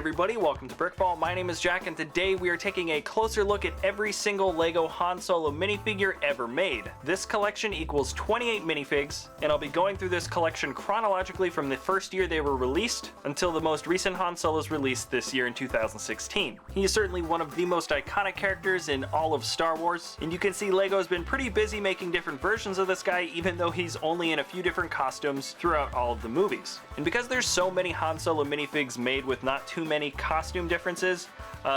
everybody, welcome to BrickVault. My name is Jack and today we are taking a closer look at every single LEGO Han Solo minifigure ever made. This collection equals 28 minifigs, and I'll be going through this collection chronologically from the first year they were released until the most recent Han Solo's released this year in 2016. He is certainly one of the most iconic characters in all of Star Wars, and you can see LEGO has been pretty busy making different versions of this guy even though he's only in a few different costumes throughout all of the movies. And because there's so many Han Solo minifigs made with not too many costume differences,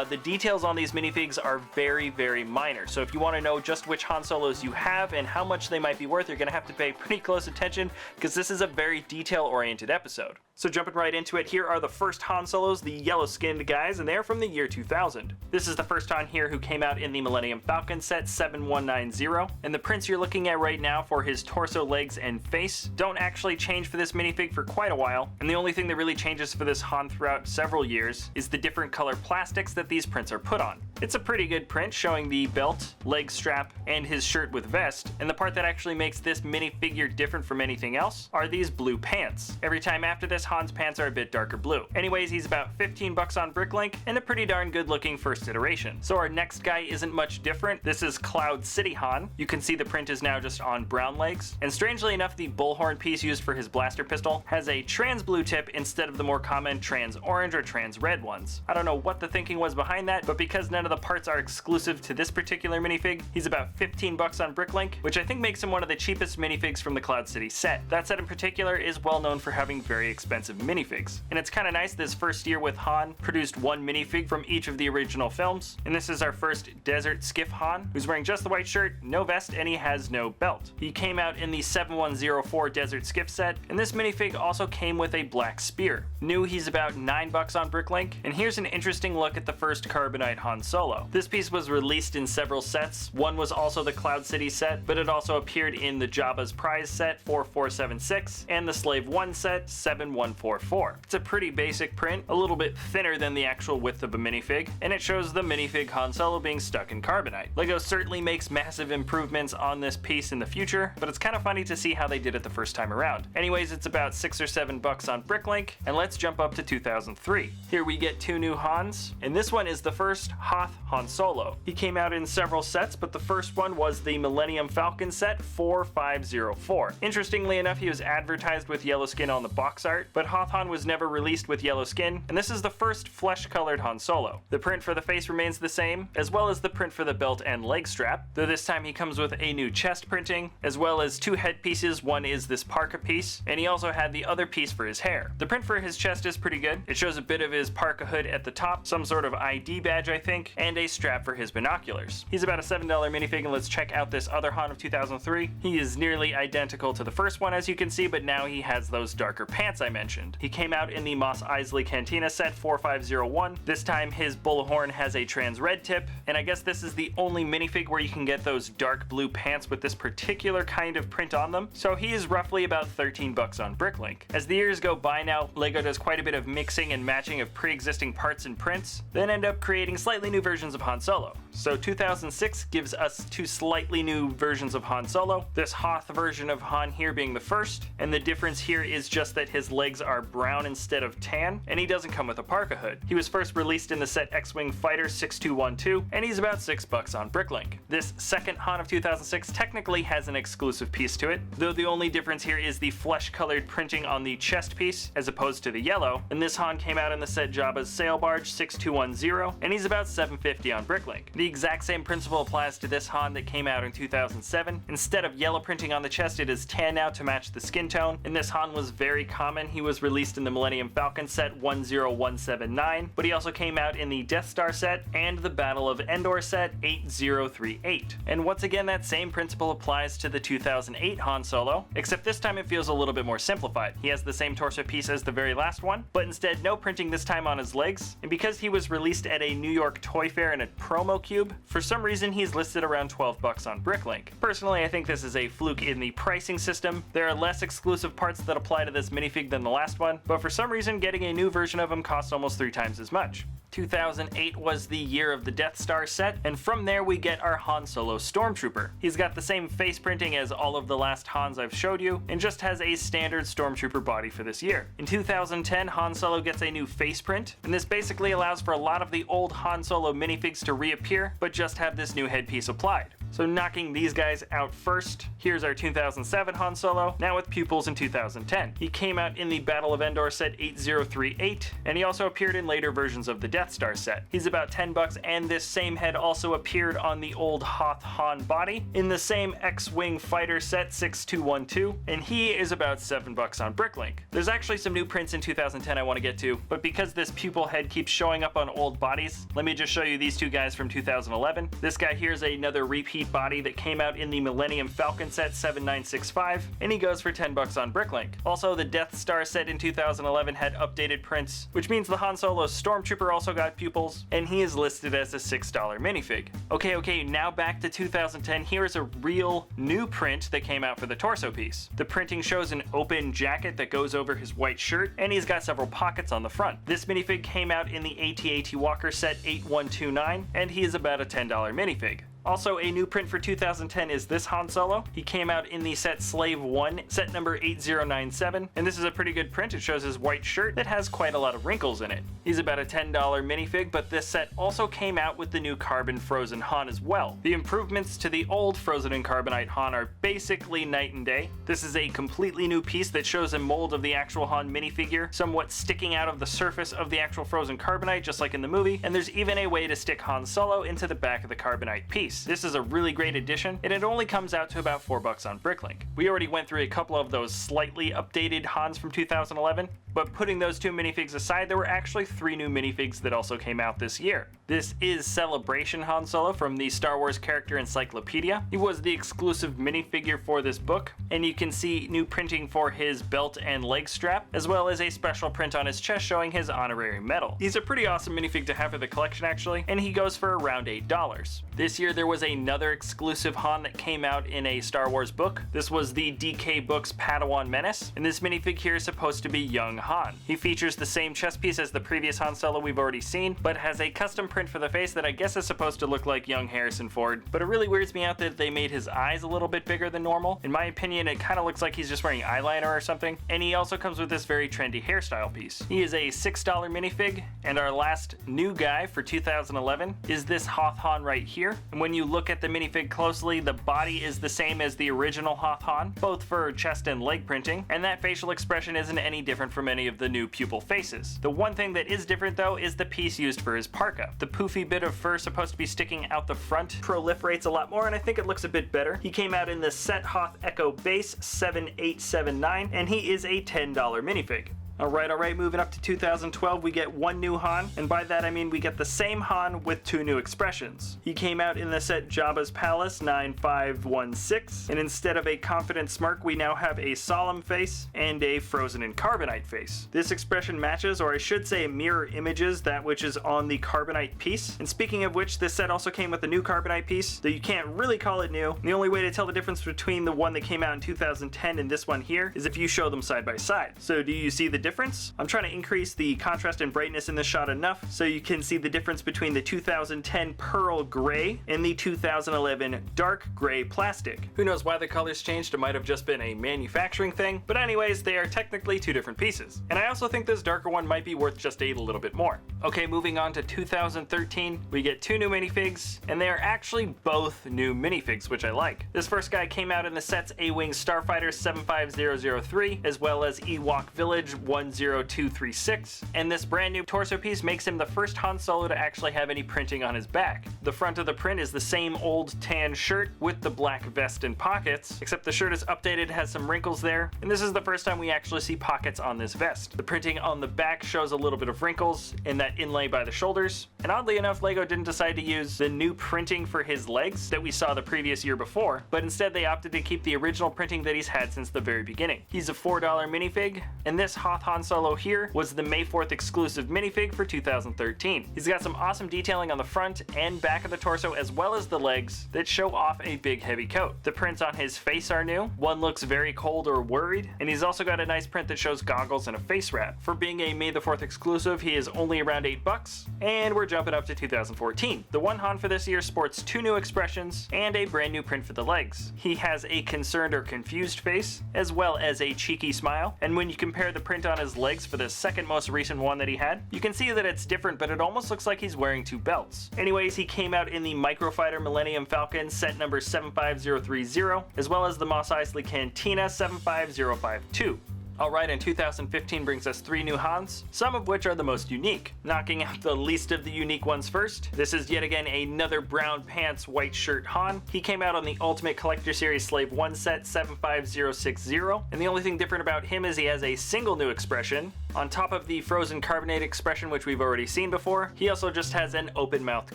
the details on these minifigs are very minor. So if you want to know just which Han Solos you have and how much they might be worth, you're going to have to pay pretty close attention because this is a very detail-oriented episode. So jumping right into it, here are the first Han Solos, the yellow-skinned guys, and they're from the year 2000. This is the first Han here who came out in the Millennium Falcon set 7190, and the prints you're looking at right now for his torso, legs, and face don't actually change for this minifig for quite a while, and the only thing that really changes for this Han throughout several years is the different color plastics that these prints are put on. It's a pretty good print showing the belt, leg strap, and his shirt with vest, and the part that actually makes this minifigure different from anything else are these blue pants. Every time after this, Han's pants are a bit darker blue. Anyways, he's about 15 bucks on BrickLink and a pretty darn good looking first iteration. So our next guy isn't much different. This is Cloud City Han. You can see the print is now just on brown legs, and strangely enough, the bullhorn piece used for his blaster pistol has a trans blue tip instead of the more common trans orange or trans red ones. I don't know what the thinking was behind that, but because none of the parts are exclusive to this particular minifig, he's about 15 bucks on BrickLink, which I think makes him one of the cheapest minifigs from the Cloud City set. That set in particular is well known for having very expensive minifigs. And it's kind of nice this first year with Han produced one minifig from each of the original films, and this is our first Desert Skiff Han, who's wearing just the white shirt, no vest, and he has no belt. He came out in the 7104 Desert Skiff set, and this minifig also came with a black spear. New, he's about 9 bucks on BrickLink, and here's an interesting look at the first carbonite Han Solo. This piece was released in several sets. One was also the Cloud City set, but it also appeared in the Jabba's Prize set 4476 and the Slave 1 set 7144. It's a pretty basic print, a little bit thinner than the actual width of a minifig, and it shows the minifig Han Solo being stuck in carbonite. LEGO certainly makes massive improvements on this piece in the future, but it's kind of funny to see how they did it the first time around. Anyways, it's about 6 or 7 bucks on BrickLink, and let's jump up to 2003. Here we get two new Hans, and this one is the first Hoth Han Solo. He came out in several sets, but the first one was the Millennium Falcon set 4504. Interestingly enough, he was advertised with yellow skin on the box art, but Hoth Han was never released with yellow skin, and this is the first flesh-colored Han Solo. The print for the face remains the same, as well as the print for the belt and leg strap, though this time he comes with a new chest printing, as well as two headpieces. One is this parka piece, and he also had the other piece for his hair. The print for his chest is pretty good. It shows a bit of his parka hood at the top, some sort of ID badge I think, and a strap for his binoculars. He's about a $7 minifig, and let's check out this other Han of 2003. He is nearly identical to the first one as you can see, but now he has those darker pants I mentioned. He came out in the Mos Eisley Cantina set 4501. This time his bullhorn has a trans red tip, and I guess this is the only minifig where you can get those dark blue pants with this particular kind of print on them, so he is roughly about 13 bucks on BrickLink. As the years go by now, LEGO does quite a bit of mixing and matching of pre-existing parts and prints, then end up creating slightly new versions of Han Solo. So 2006 gives us two slightly new versions of Han Solo, this Hoth version of Han here being the first, and the difference here is just that his legs are brown instead of tan, and he doesn't come with a parka hood. He was first released in the set X-Wing Fighter 6212, and he's about 6 bucks on BrickLink. This second Han of 2006 technically has an exclusive piece to it, though the only difference here is the flesh-colored printing on the chest piece as opposed to the yellow, and this Han came out in the set Jabba's Sail Barge 6210, and he's about $7.50 on BrickLink. The exact same principle applies to this Han that came out in 2007. Instead of yellow printing on the chest, it is tan now to match the skin tone, and this Han was very common. He was released in the Millennium Falcon set 10179, but he also came out in the Death Star set and the Battle of Endor set 8038. And once again, that same principle applies to the 2008 Han Solo, except this time it feels a little bit more simplified. He has the same torso piece as the very last one, but instead no printing this time on his legs, and because he was released at a New York Toy Fair in a promo cube, for some reason he's listed around 12 bucks on BrickLink. Personally, I think this is a fluke in the pricing system. There are less exclusive parts that apply to this minifig than the last one, but for some reason getting a new version of him costs almost 3 times as much. 2008 was the year of the Death Star set, and from there we get our Han Solo Stormtrooper. He's got the same face printing as all of the last Hans I've showed you, and just has a standard Stormtrooper body for this year. In 2010, Han Solo gets a new face print, and this basically allows for a lot of the old Han Solo minifigs to reappear, but just have this new headpiece applied. So knocking these guys out first, here's our 2007 Han Solo, now with pupils in 2010. He came out in the Battle of Endor set 8038, and he also appeared in later versions of the Death Star set. He's about $10, and this same head also appeared on the old Hoth Han body in the same X-Wing fighter set 6212, and he is about $7 on BrickLink. There's actually some new prints in 2010 I want to get to, but because this pupil head keeps showing up on old bodies, let me just show you these two guys from 2011. This guy here is another repeat body that came out in the Millennium Falcon set 7965, and he goes for $10 on BrickLink. Also, the Death Star set in 2011 had updated prints, which means the Han Solo Stormtrooper also got pupils, and he is listed as a $6 minifig. Okay, now back to 2010. Here is a real new print that came out for the torso piece. The printing shows an open jacket that goes over his white shirt, and he's got several pockets on the front. This minifig came out in the AT-AT Walker set 8129, and he is about a $10 minifig. Also, a new print for 2010 is this Han Solo. He came out in the set Slave 1, set number 8097, and this is a pretty good print. It shows his white shirt that has quite a lot of wrinkles in it. He's about a $10 minifig, but this set also came out with the new carbon frozen Han as well. The improvements to the old frozen and carbonite Han are basically night and day. This is a completely new piece that shows a mold of the actual Han minifigure, somewhat sticking out of the surface of the actual frozen carbonite, just like in the movie, and there's even a way to stick Han Solo into the back of the carbonite piece. This is a really great addition, and it only comes out to about $4 on BrickLink. We already went through a couple of those slightly updated Hans from 2011, but putting those two minifigs aside, there were actually 3 new minifigs that also came out this year. This is Celebration Han Solo from the Star Wars Character Encyclopedia. He was the exclusive minifigure for this book, and you can see new printing for his belt and leg strap, as well as a special print on his chest showing his honorary medal. He's a pretty awesome minifig to have for the collection actually, and he goes for around $8. This year there was another exclusive Han that came out in a Star Wars book. This was the DK Books Padawan Menace, and this minifig here is supposed to be young Han. He features the same chest piece as the previous Han Solo we've already seen, but has a custom print for the face that I guess is supposed to look like young Harrison Ford, but it really weirds me out that they made his eyes a little bit bigger than normal. In my opinion, it kind of looks like he's just wearing eyeliner or something, and he also comes with this very trendy hairstyle piece. He is a $6 minifig, and our last new guy for 2011 is this Hoth Han right here, and when you look at the minifig closely, the body is the same as the original Hoth Han, both for chest and leg printing, and that facial expression isn't any different from any of the new pupil faces. The one thing that is different though is the piece used for his parka. The poofy bit of fur supposed to be sticking out the front proliferates a lot more, and I think it looks a bit better. He came out in the Set Hoth Echo Base 7879, and he is a $10 minifig. Alright, moving up to 2012, we get one new Han, and by that I mean we get the same Han with 2 new expressions. He came out in the set Jabba's Palace 9516, and instead of a confident smirk, we now have a solemn face and a frozen in carbonite face. This expression matches, or I should say mirror images, that which is on the carbonite piece. And speaking of which, this set also came with a new carbonite piece, though you can't really call it new. The only way to tell the difference between the one that came out in 2010 and this one here is if you show them side by side. So do you see the difference? I'm trying to increase the contrast and brightness in this shot enough so you can see the difference between the 2010 pearl gray and the 2011 dark gray plastic. Who knows why the colors changed? It might have just been a manufacturing thing, but anyways, they are technically 2 different pieces. And I also think this darker one might be worth just a little bit more. Okay, moving on to 2013, we get 2 new minifigs, and they are actually both new minifigs, which I like. This first guy came out in the sets A-Wing Starfighter 75003, as well as Ewok Village 10236, and this brand new torso piece makes him the first Han Solo to actually have any printing on his back. The front of the print is the same old tan shirt with the black vest and pockets, except the shirt is updated, has some wrinkles there, and this is the first time we actually see pockets on this vest. The printing on the back shows a little bit of wrinkles in that inlay by the shoulders, And oddly enough, LEGO didn't decide to use the new printing for his legs that we saw the previous year before, but instead they opted to keep the original printing that he's had since the very beginning. He's a $4 minifig, and this Hoth Han Solo here was the May 4th exclusive minifig for 2013. He's got some awesome detailing on the front and back of the torso as well as the legs that show off a big heavy coat. The prints on his face are new. One looks very cold or worried, and he's also got a nice print that shows goggles and a face wrap. For being a May the 4th exclusive, he is only around $8, and we're jumping up to 2014. The one Han for this year sports 2 new expressions and a brand new print for the legs. He has a concerned or confused face, as well as a cheeky smile, and when you compare the print on his legs for the second most recent one that he had, you can see that it's different, but it almost looks like he's wearing 2 belts. Anyways, he came out in the Microfighter Millennium Falcon set number 75030, as well as the Mos Eisley Cantina 75052. Alright, and 2015 brings us 3 new Hans, some of which are the most unique. Knocking out the least of the unique ones first, this is yet again another brown pants, white shirt Han. He came out on the Ultimate Collector Series Slave 1 set 75060, and the only thing different about him is he has a single new expression. On top of the frozen carbonite expression, which we've already seen before, he also just has an open-mouthed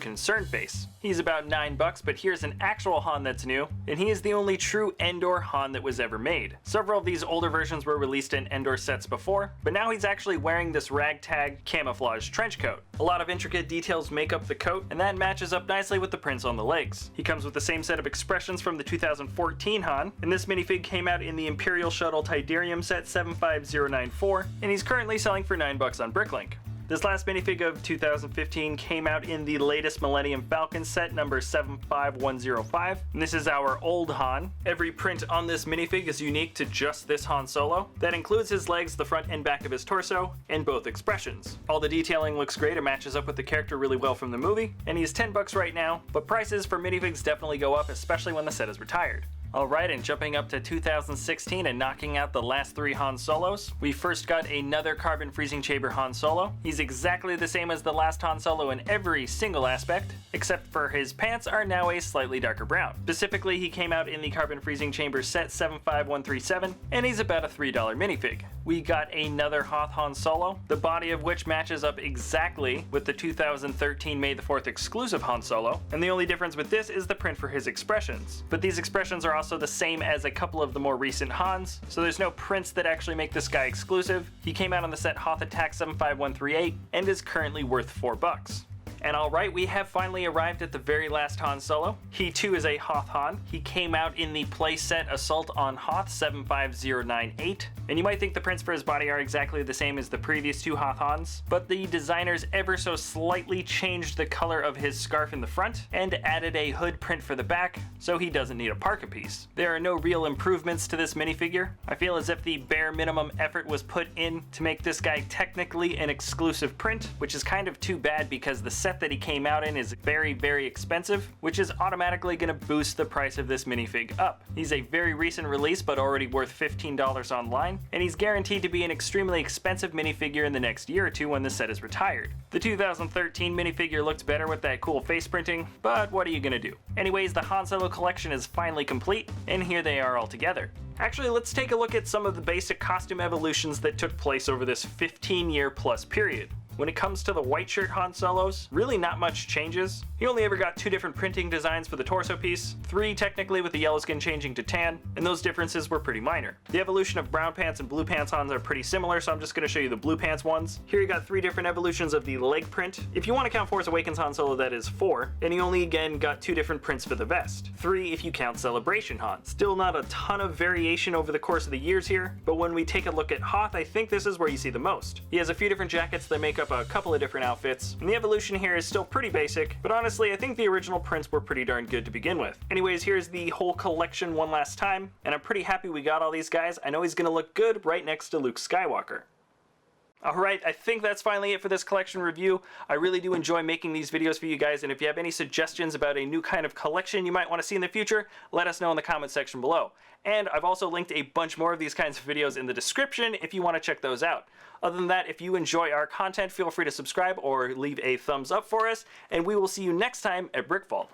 concerned face. He's about $9, but here's an actual Han that's new, and he is the only true Endor Han that was ever made. Several of these older versions were released in Endor sets before, but now he's actually wearing this ragtag camouflage trench coat. A lot of intricate details make up the coat, and that matches up nicely with the prints on the legs. He comes with the same set of expressions from the 2014 Han, and this minifig came out in the Imperial Shuttle Tidarium set 75094, and he's currently selling for $9 on BrickLink. This last minifig of 2015 came out in the latest Millennium Falcon set number 75105, and this is our old Han. Every print on this minifig is unique to just this Han Solo. That includes his legs, the front and back of his torso, and both expressions. All the detailing looks great, it matches up with the character really well from the movie, and he's $10 right now, but prices for minifigs definitely go up, especially when the set is retired. Alright, and jumping up to 2016 and knocking out the last 3 Han Solos, we first got another carbon freezing chamber Han Solo. He's exactly the same as the last Han Solo in every single aspect, except for his pants are now a slightly darker brown. Specifically, he came out in the carbon freezing chamber set 75137, and he's about a $3 minifig. We got another Hoth Han Solo, the body of which matches up exactly with the 2013 May the 4th exclusive Han Solo, and the only difference with this is the print for his expressions. But these expressions are also the same as a couple of the more recent Hans, so there's no prints that actually make this guy exclusive. He came out on the set Hoth Attack 75138 and is currently worth $4. And alright, we have finally arrived at the very last Han Solo. He too is a Hoth Han. He came out in the playset Assault on Hoth 75098. And you might think the prints for his body are exactly the same as the previous 2 Hoth Hans, but the designers ever so slightly changed the color of his scarf in the front and added a hood print for the back, so he doesn't need a parka piece. There are no real improvements to this minifigure. I feel as if the bare minimum effort was put in to make this guy technically an exclusive print, which is kind of too bad because the set that he came out in is very, very expensive, which is automatically going to boost the price of this minifig up. He's a very recent release, but already worth $15 online, and he's guaranteed to be an extremely expensive minifigure in the next year or 2 when the set is retired. The 2013 minifigure looked better with that cool face printing, but what are you gonna do? Anyways, the Han Solo collection is finally complete, and here they are all together. Actually, let's take a look at some of the basic costume evolutions that took place over this 15-year plus period. When it comes to the white shirt Han Solos, really not much changes. He only ever got 2 different printing designs for the torso piece, 3 technically with the yellow skin changing to tan, and those differences were pretty minor. The evolution of brown pants and blue pants Hans are pretty similar, so I'm just going to show you the blue pants ones. Here you got 3 different evolutions of the leg print. If you want to count Force Awakens Han Solo, that is 4, and he only again got 2 different prints for the vest. 3 if you count Celebration Han. Still not a ton of variation over the course of the years here, but when we take a look at Hoth, I think this is where you see the most. He has a few different jackets that make up a couple of different outfits, and the evolution here is still pretty basic, but honestly I think the original prints were pretty darn good to begin with. Anyways, here's the whole collection one last time, and I'm pretty happy we got all these guys. I know he's gonna look good right next to Luke Skywalker. Alright, I think that's finally it for this collection review. I really do enjoy making these videos for you guys, and if you have any suggestions about a new kind of collection you might want to see in the future, let us know in the comment section below. And I've also linked a bunch more of these kinds of videos in the description if you want to check those out. Other than that, if you enjoy our content, feel free to subscribe or leave a thumbs up for us, and we will see you next time at BrickVault.